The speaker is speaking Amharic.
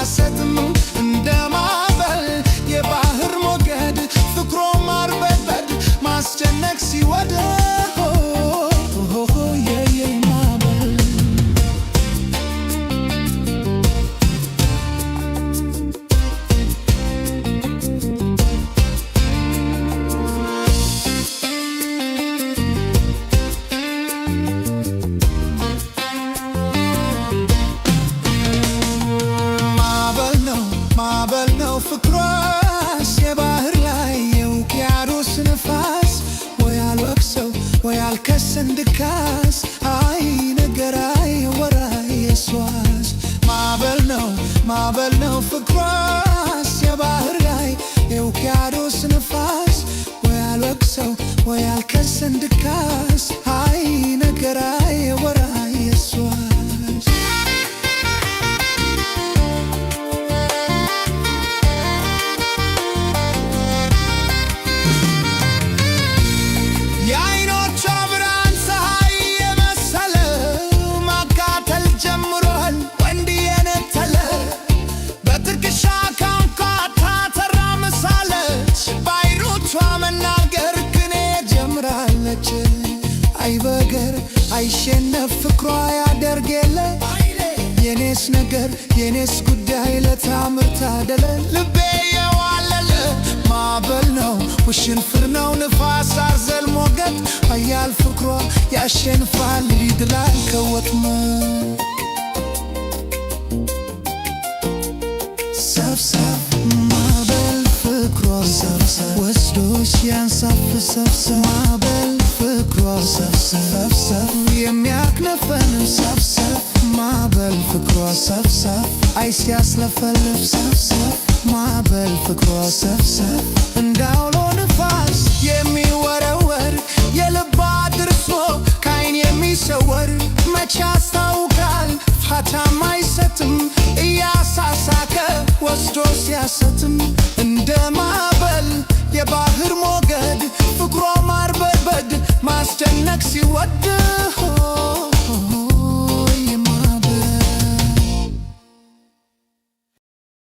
ሲያሰጥም እንደ ማዕበል የባህር ሞገድ ፍቅሮ ማርበድበድ ማስጨነቅ ሲወደድ ማዕበል ነው ፍቅሯስ የባህር ላይ የውቅያኖስ ነፋስ ወይ አልወቅሰው ወይ አልከሰን ድካስ አይ ነገር አይ ወራ የሷስ ማዕበል ነው ፍቅሯስ የባህር ላይ የውቅያኖስ ነፋስ ወይ አልወቅሰው ወይ አልከሰን ድካስ አይ ነገር አይ ወራ የሷስ አይበገር አይሸነፍ ፍቅሯ ያደርግ የለ የኔስ ነገር የኔስ ጉዳይ ለታምር ታደለ ልቤ የዋለለ ማዕበል ነው ውሽንፍር ነው ንፋስ አዘል ሞገድ ኃያል ፍቅሯ ያሸንፋል ይድላል ከወጥመድ ሰብሰብ ማዕበል ፍቅሯ ሰብሰብ ወስዶሽ ያንሳፍ ሰብሰብ ማዕበል ፍቅሯ ሰብሰብ የሚያክነፈን ሰብሰብ ማዕበል ፍቅሯ ሰብሰብ አይ ሲያስለፈልፍ ሰብሰብ ማዕበል ፍቅሯ ሰብሰብ እንዳውሎ ንፋስ የሚወረወር የልብ አድርሶ ከዓይን የሚሰወር መቼ ያስታውቃል ፋታም አይሰጥም እያሳሳቀ ወስዶ ሲያሰጥም እንደ ማዕበል የባህር ሞገድ ፍቅሯ ማርበድበድ ማስጨነቅ ሲወደድ